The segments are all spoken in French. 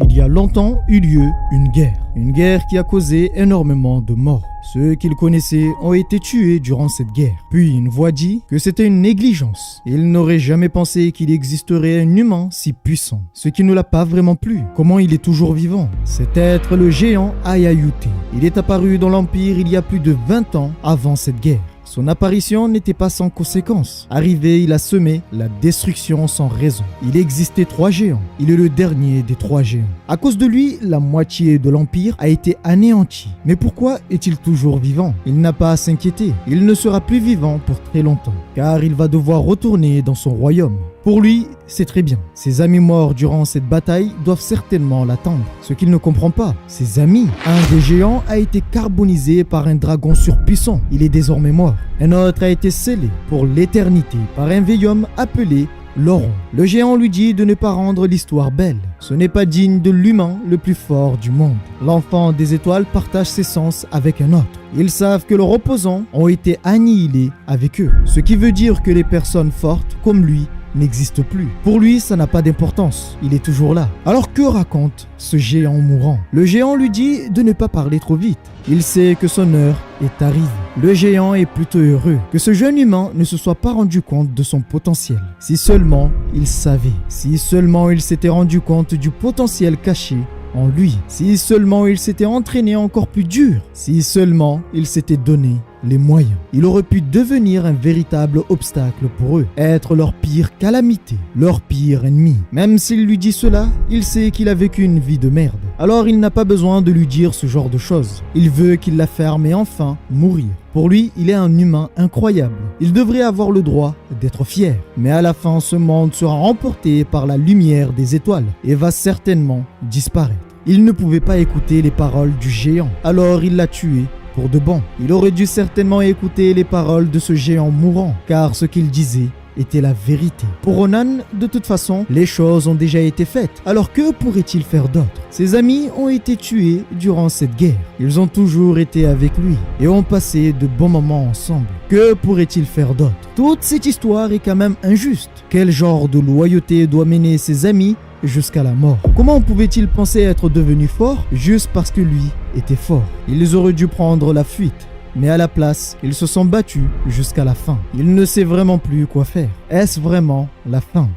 Il y a longtemps eut lieu une guerre qui a causé énormément de morts. Ceux qu'il connaissait ont été tués durant cette guerre. Puis une voix dit que c'était une négligence. Il n'aurait jamais pensé qu'il existerait un humain si puissant, ce qui ne l'a pas vraiment plu. Comment il est toujours vivant? C'est être le géant Ayayute. Il est apparu dans l'Empire il y a plus de 20 ans avant cette guerre. Son apparition n'était pas sans conséquences. Arrivé, il a semé la destruction sans raison. Il existait 3 géants. Il est le dernier des 3 géants. À cause de lui, la moitié de l'Empire a été anéantie. Mais pourquoi est-il toujours vivant? Il n'a pas à s'inquiéter. Il ne sera plus vivant pour très longtemps, car il va devoir retourner dans son royaume. Pour lui, c'est très bien. Ses amis morts durant cette bataille doivent certainement l'attendre. Ce qu'il ne comprend pas, ses amis. Un des géants a été carbonisé par un dragon surpuissant. Il est désormais mort. Un autre a été scellé pour l'éternité par un vieil homme appelé Loron. Le géant lui dit de ne pas rendre l'histoire belle. Ce n'est pas digne de l'humain le plus fort du monde. L'enfant des étoiles partage ses sens avec un autre. Ils savent que leurs opposants ont été annihilés avec eux. Ce qui veut dire que les personnes fortes comme lui n'existe plus. Pour lui, ça n'a pas d'importance. Il est toujours là. Alors que raconte ce géant mourant? Le géant lui dit de ne pas parler trop vite. Il sait que son heure est arrivée. Le géant est plutôt heureux que ce jeune humain ne se soit pas rendu compte de son potentiel. Si seulement il savait. Si seulement il s'était rendu compte du potentiel caché en lui. Si seulement il s'était entraîné encore plus dur. Si seulement il s'était donné les moyens. Il aurait pu devenir un véritable obstacle pour eux, être leur pire calamité, leur pire ennemi. Même s'il lui dit cela, il sait qu'il a vécu une vie de merde. Alors il n'a pas besoin de lui dire ce genre de choses. Il veut qu'il la ferme et enfin mourir. Pour lui, il est un humain incroyable. Il devrait avoir le droit d'être fier. Mais à la fin, ce monde sera remporté par la lumière des étoiles et va certainement disparaître. Il ne pouvait pas écouter les paroles du géant. Alors il l'a tué pour de bon. Il aurait dû certainement écouter les paroles de ce géant mourant, car ce qu'il disait était la vérité. Pour Ronan, de toute façon, les choses ont déjà été faites. Alors que pourrait-il faire d'autre? Ses amis ont été tués durant cette guerre. Ils ont toujours été avec lui et ont passé de bons moments ensemble. Que pourrait-il faire d'autre? Toute cette histoire est quand même injuste. Quel genre de loyauté doit mener ses amis jusqu'à la mort? Comment pouvait-il penser être devenu fort juste parce que lui était fort? Ils auraient dû prendre la fuite. Mais à la place, ils se sont battus jusqu'à la fin. Il ne sait vraiment plus quoi faire. Est-ce vraiment la fin?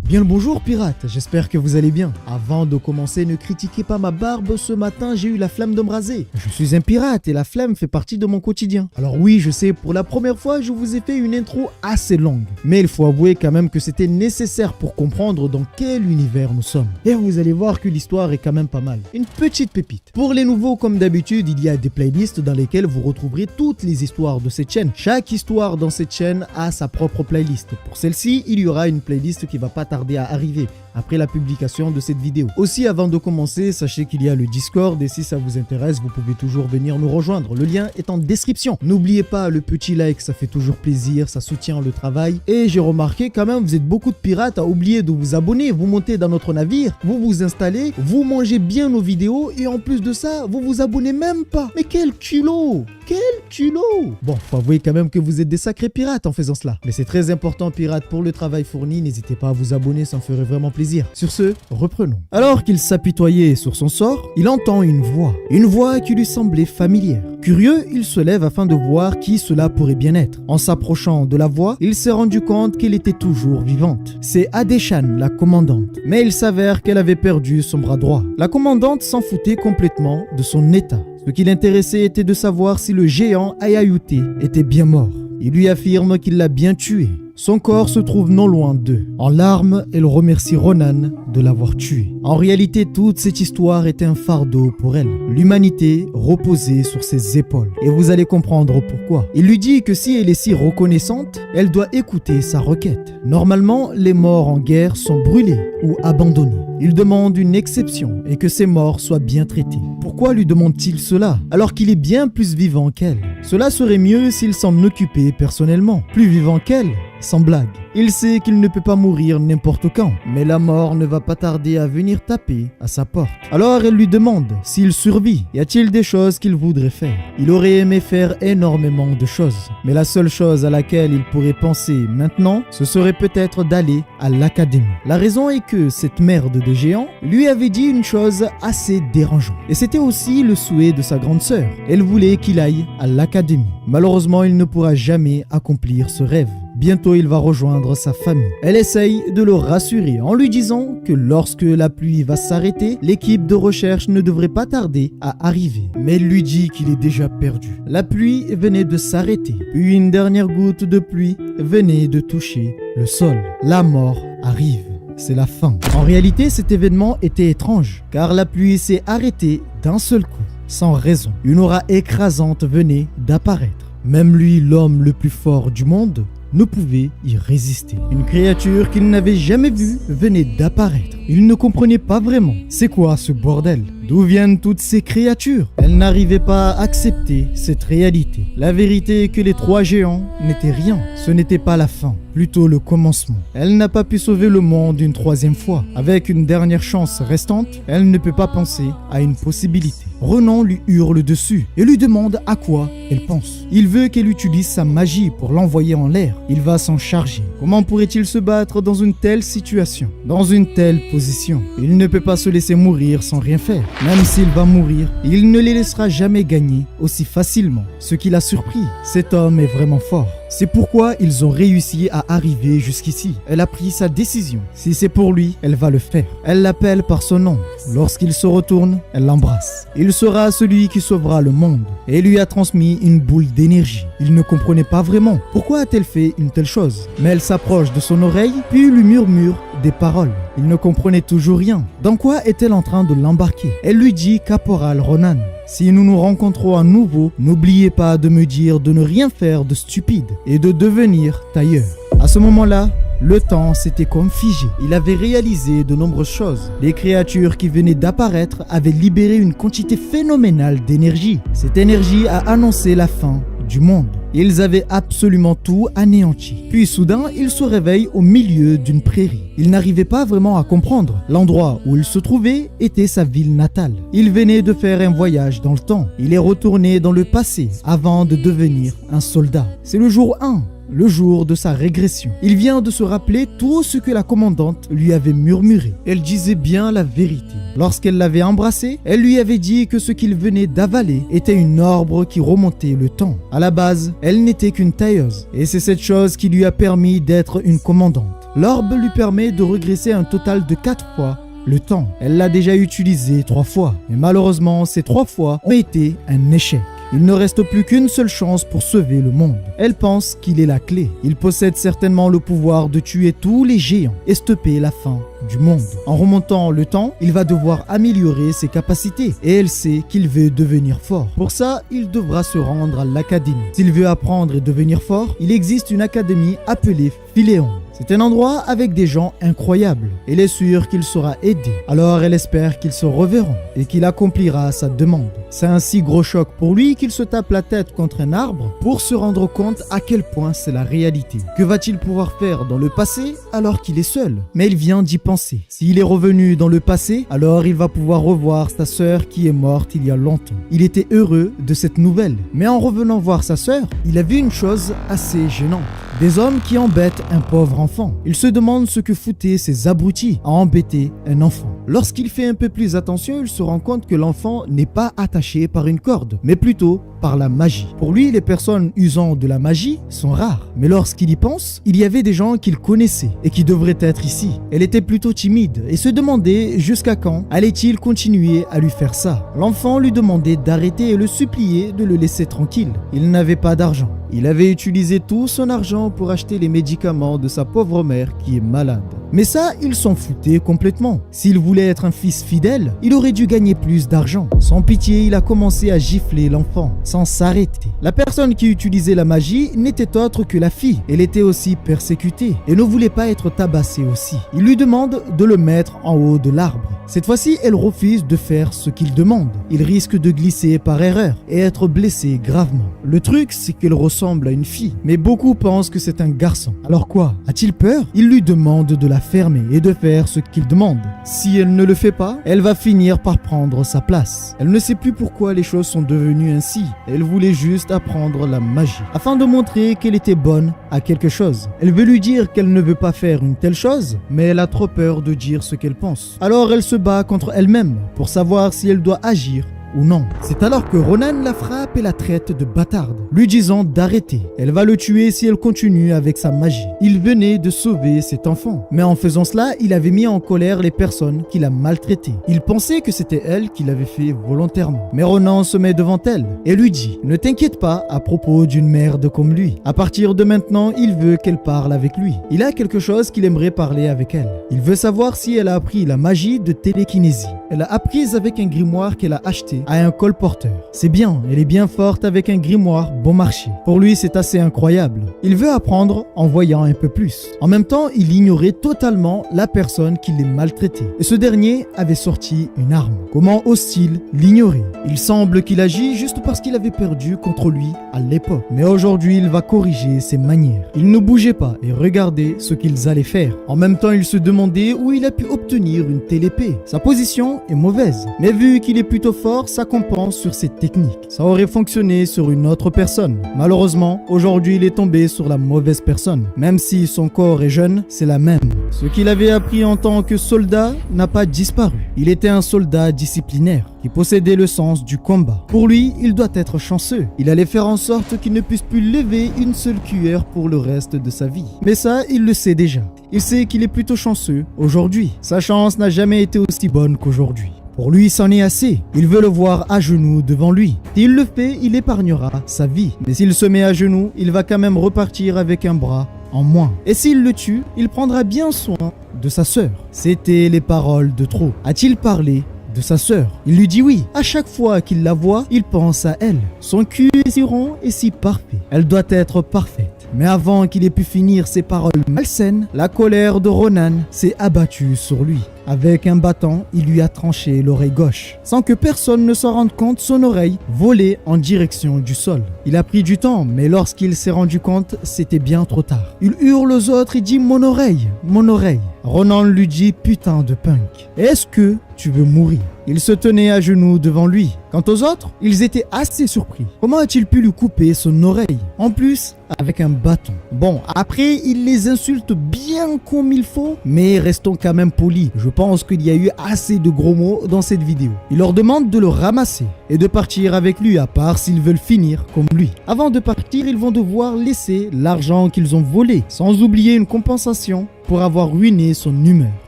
Bien le bonjour pirates, j'espère que vous allez bien. Avant de commencer, ne critiquez pas ma barbe, ce matin j'ai eu la flemme de me raser. Je suis un pirate et la flemme fait partie de mon quotidien. Alors oui, je sais, pour la première fois, je vous ai fait une intro assez longue. Mais il faut avouer quand même que c'était nécessaire pour comprendre dans quel univers nous sommes. Et vous allez voir que l'histoire est quand même pas mal. Une petite pépite. Pour les nouveaux, comme d'habitude, il y a des playlists dans lesquelles vous retrouverez toutes les histoires de cette chaîne. Chaque histoire dans cette chaîne a sa propre playlist. Pour celle-ci, il y aura une playlist qui va pas tarder à arriver après la publication de cette vidéo. Aussi, avant de commencer, sachez qu'il y a le Discord et si ça vous intéresse, vous pouvez toujours venir nous rejoindre. Le lien est en description. N'oubliez pas le petit like, ça fait toujours plaisir, ça soutient le travail. Et j'ai remarqué quand même, vous êtes beaucoup de pirates à oublier de vous abonner. Vous montez dans notre navire, vous vous installez, vous mangez bien nos vidéos et en plus de ça, vous vous abonnez même pas. Mais quel culot! Quel culot! Bon, faut avouer quand même que vous êtes des sacrés pirates en faisant cela. Mais c'est très important, pirates, pour le travail fourni. N'hésitez pas à vous abonner, ça me ferait vraiment plaisir. Sur ce, reprenons. Alors qu'il s'apitoyait sur son sort, il entend une voix qui lui semblait familière. Curieux, il se lève afin de voir qui cela pourrait bien être. En s'approchant de la voix, il s'est rendu compte qu'elle était toujours vivante. C'est Adeshan, la commandante. Mais il s'avère qu'elle avait perdu son bras droit. La commandante s'en foutait complètement de son état. Ce qui l'intéressait était de savoir si le géant Ayayute était bien mort. Il lui affirme qu'il l'a bien tué. Son corps se trouve non loin d'eux. En larmes, elle remercie Ronan de l'avoir tué. En réalité, toute cette histoire était un fardeau pour elle. L'humanité reposait sur ses épaules. Et vous allez comprendre pourquoi. Il lui dit que si elle est si reconnaissante, elle doit écouter sa requête. Normalement, les morts en guerre sont brûlés ou abandonnés. Il demande une exception et que ces morts soient bien traités. Pourquoi lui demande-t-il cela alors qu'il est bien plus vivant qu'elle? Cela serait mieux s'il s'en occupait personnellement. Plus vivant qu'elle, sans blague. Il sait qu'il ne peut pas mourir n'importe quand, mais la mort ne va pas tarder à venir taper à sa porte. Alors elle lui demande s'il survit, y a-t-il des choses qu'il voudrait faire. Il aurait aimé faire énormément de choses, mais la seule chose à laquelle il pourrait penser maintenant, ce serait peut-être d'aller à l'académie. La raison est que cette merde de géant lui avait dit une chose assez dérangeante. Et c'était aussi le souhait de sa grande sœur. Elle voulait qu'il aille à l'académie. Malheureusement, il ne pourra jamais accomplir ce rêve. Bientôt, il va rejoindre sa famille. Elle essaye de le rassurer en lui disant que lorsque la pluie va s'arrêter, l'équipe de recherche ne devrait pas tarder à arriver. Mais elle lui dit qu'il est déjà perdu. La pluie venait de s'arrêter, puis une dernière goutte de pluie venait de toucher le sol. La mort arrive. C'est la fin. En réalité, cet événement était étrange, car la pluie s'est arrêtée d'un seul coup, sans raison. Une aura écrasante venait d'apparaître. Même lui, l'homme le plus fort du monde, ne pouvait y résister. Une créature qu'il n'avait jamais vue venait d'apparaître. Il ne comprenait pas vraiment. C'est quoi ce bordel? D'où viennent toutes ces créatures? Elle n'arrivait pas à accepter cette réalité. La vérité est que les 3 géants n'étaient rien. Ce n'était pas la fin, plutôt le commencement. Elle n'a pas pu sauver le monde une 3e fois. Avec une dernière chance restante, elle ne peut pas penser à une possibilité. Ronan lui hurle dessus et lui demande à quoi elle pense. Il veut qu'elle utilise sa magie pour l'envoyer en l'air. Il va s'en charger. Comment pourrait-il se battre dans une telle situation, dans une telle position? Il ne peut pas se laisser mourir sans rien faire. Même s'il va mourir, il ne les laissera jamais gagner aussi facilement. Ce qui l'a surpris, cet homme est vraiment fort. C'est pourquoi ils ont réussi à arriver jusqu'ici. Elle a pris sa décision. Si c'est pour lui, elle va le faire. Elle l'appelle par son nom. Lorsqu'il se retourne, elle l'embrasse. Il sera celui qui sauvera le monde. Et lui a transmis une boule d'énergie. Il ne comprenait pas vraiment. Pourquoi a-t-elle fait une telle chose? Mais elle s'approche de son oreille, puis lui murmure des paroles. Il ne comprenait toujours rien. Dans quoi est-elle en train de l'embarquer? Elle lui dit: Caporal Ronan, si nous nous rencontrons à nouveau, n'oubliez pas de me dire de ne rien faire de stupide et de devenir tailleur. À ce moment-là, le temps s'était comme figé. Il avait réalisé de nombreuses choses. Les créatures qui venaient d'apparaître avaient libéré une quantité phénoménale d'énergie. Cette énergie a annoncé la fin du monde. Ils avaient absolument tout anéanti. Puis soudain, il se réveille au milieu d'une prairie. Il n'arrivait pas vraiment à comprendre. L'endroit où il se trouvait était sa ville natale. Il venait de faire un voyage dans le temps. Il est retourné dans le passé avant de devenir un soldat. C'est le jour 1. Le jour de sa régression. Il vient de se rappeler tout ce que la commandante lui avait murmuré. Elle disait bien la vérité. Lorsqu'elle l'avait embrassé, elle lui avait dit que ce qu'il venait d'avaler était une orbe qui remontait le temps. À la base, elle n'était qu'une tailleuse. Et c'est cette chose qui lui a permis d'être une commandante. L'orbe lui permet de régresser un total de 4 fois le temps. Elle l'a déjà utilisé 3 fois. Mais malheureusement, ces 3 fois ont été un échec. Il ne reste plus qu'une seule chance pour sauver le monde. Elle pense qu'il est la clé. Il possède certainement le pouvoir de tuer tous les géants et stopper la fin du monde. En remontant le temps, il va devoir améliorer ses capacités et elle sait qu'il veut devenir fort. Pour ça, il devra se rendre à l'académie. S'il veut apprendre et devenir fort, il existe une académie appelée Philéon. C'est un endroit avec des gens incroyables. Elle est sûre qu'il sera aidé. Alors elle espère qu'ils se reverront et qu'il accomplira sa demande. C'est un si gros choc pour lui qu'il se tape la tête contre un arbre pour se rendre compte à quel point c'est la réalité. Que va-t-il pouvoir faire dans le passé alors qu'il est seul? Mais il vient d'y penser. S'il est revenu dans le passé, alors il va pouvoir revoir sa sœur qui est morte il y a longtemps. Il était heureux de cette nouvelle. Mais en revenant voir sa sœur, il a vu une chose assez gênante. Des hommes qui embêtent un pauvre enfant. Il se demande ce que foutaient ces abrutis à embêter un enfant. Lorsqu'il fait un peu plus attention, il se rend compte que l'enfant n'est pas attaché par une corde, mais plutôt par la magie. Pour lui, les personnes usant de la magie sont rares. Mais lorsqu'il y pense, il y avait des gens qu'il connaissait et qui devraient être ici. Elle était plutôt timide et se demandait jusqu'à quand allait-il continuer à lui faire ça. L'enfant lui demandait d'arrêter et le suppliait de le laisser tranquille. Il n'avait pas d'argent. Il avait utilisé tout son argent pour acheter les médicaments de sa pauvre mère qui est malade. Mais ça, il s'en foutait complètement. S'il voulait être un fils fidèle, il aurait dû gagner plus d'argent. Sans pitié, il a commencé à gifler l'enfant, sans s'arrêter. La personne qui utilisait la magie n'était autre que la fille. Elle était aussi persécutée et ne voulait pas être tabassée aussi. Il lui demande de le mettre en haut de l'arbre. Cette fois-ci, elle refuse de faire ce qu'il demande. Il risque de glisser par erreur et être blessé gravement. Le truc, c'est qu'elle ressemble à une fille, mais beaucoup pensent que c'est un garçon. Alors quoi? A-t-il peur? Il lui demande de la fermer et de faire ce qu'il demande. Si elle ne le fait pas, elle va finir par prendre sa place. Elle ne sait plus pourquoi les choses sont devenues ainsi. Elle voulait juste apprendre la magie, afin de montrer qu'elle était bonne à quelque chose. Elle veut lui dire qu'elle ne veut pas faire une telle chose, mais elle a trop peur de dire ce qu'elle pense. Alors elle se bat contre elle-même pour savoir si elle doit agir ou non. C'est alors que Ronan la frappe et la traite de bâtarde, lui disant d'arrêter. Elle va le tuer si elle continue avec sa magie. Il venait de sauver cet enfant, mais en faisant cela, il avait mis en colère les personnes qui l'a maltraité. Il pensait que c'était elle qui l'avait fait volontairement. Mais Ronan se met devant elle et lui dit « Ne t'inquiète pas à propos d'une merde comme lui. À partir de maintenant, il veut qu'elle parle avec lui. Il a quelque chose qu'il aimerait parler avec elle. Il veut savoir si elle a appris la magie de télékinésie. Elle a apprise avec un grimoire qu'elle a acheté à un colporteur. C'est bien, elle est bien forte avec un grimoire bon marché. Pour lui, c'est assez incroyable. Il veut apprendre en voyant un peu plus. En même temps, il ignorait totalement la personne qui les maltraitait. Et ce dernier avait sorti une arme. Comment ose-t-il l'ignorer? Il semble qu'il agit juste parce qu'il avait perdu contre lui à l'époque. Mais aujourd'hui, il va corriger ses manières. Il ne bougeait pas et regardait ce qu'ils allaient faire. En même temps, il se demandait où il a pu obtenir une telle épée. Sa position est mauvaise. Mais vu qu'il est plutôt fort, ça compense sur cette technique. Ça aurait fonctionné sur une autre personne. Malheureusement, aujourd'hui, il est tombé sur la mauvaise personne. Même si son corps est jeune, c'est la même. Ce qu'il avait appris en tant que soldat n'a pas disparu. Il était un soldat disciplinaire qui possédait le sens du combat. Pour lui, il doit être chanceux. Il allait faire en sorte qu'il ne puisse plus lever une seule cuillère pour le reste de sa vie. Mais ça, il le sait déjà. Il sait qu'il est plutôt chanceux aujourd'hui. Sa chance n'a jamais été aussi bonne qu'aujourd'hui. Pour lui, c'en est assez. Il veut le voir à genoux devant lui. S'il le fait, il épargnera sa vie. Mais s'il se met à genoux, il va quand même repartir avec un bras en moins. Et s'il le tue, il prendra bien soin de sa sœur. C'était les paroles de trop. A-t-il parlé de sa sœur? Il lui dit oui. À chaque fois qu'il la voit, il pense à elle. Son cul est si rond et si parfait. Elle doit être parfaite. Mais avant qu'il ait pu finir ses paroles malsaines, la colère de Ronan s'est abattue sur lui. Avec un bâton, il lui a tranché l'oreille gauche. Sans que personne ne s'en rende compte, son oreille volait en direction du sol. Il a pris du temps, mais lorsqu'il s'est rendu compte, c'était bien trop tard. Il hurle aux autres et dit « Mon oreille, mon oreille ». Ronan lui dit « Putain de punk, est-ce que tu veux mourir ?» Il se tenait à genoux devant lui. Quant aux autres, ils étaient assez surpris. Comment a-t-il pu lui couper son oreille? En plus, avec un bâton. Bon, après, il les insulte bien comme il faut, mais restons quand même polis. Je pense qu'il y a eu assez de gros mots dans cette vidéo. Il leur demande de le ramasser et de partir avec lui, à part s'ils veulent finir comme lui. Avant de partir, ils vont devoir laisser l'argent qu'ils ont volé, sans oublier une compensation pour avoir ruiné son humeur.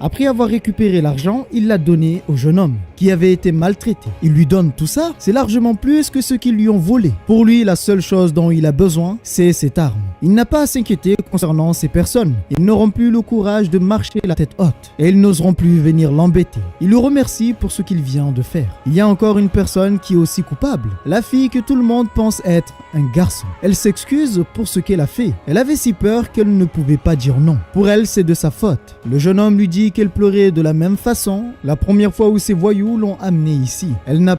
Après avoir récupéré l'argent, il l'a donné au jeune homme qui avait été maltraité. Il lui donne tout ça, c'est largement plus que ce qu'ils lui ont volé. Pour lui, la seule chose dont il a besoin, c'est cette arme. Il n'a pas à s'inquiéter concernant ces personnes. Ils n'auront plus le courage de marcher la tête haute et ils n'oseront plus venir l'embêter. Il le remercie pour ce qu'il vient de faire. Il y a encore une personne qui est aussi coupable. La fille que tout le monde pense être un garçon. Elle s'excuse pour ce qu'elle a fait. Elle avait si peur qu'elle ne pouvait pas dire non. Pour elle, c'est de sa faute. Le jeune homme lui dit qu'elle pleurait de la même façon la première fois où ses voyous l'ont amenée ici. Elle n'a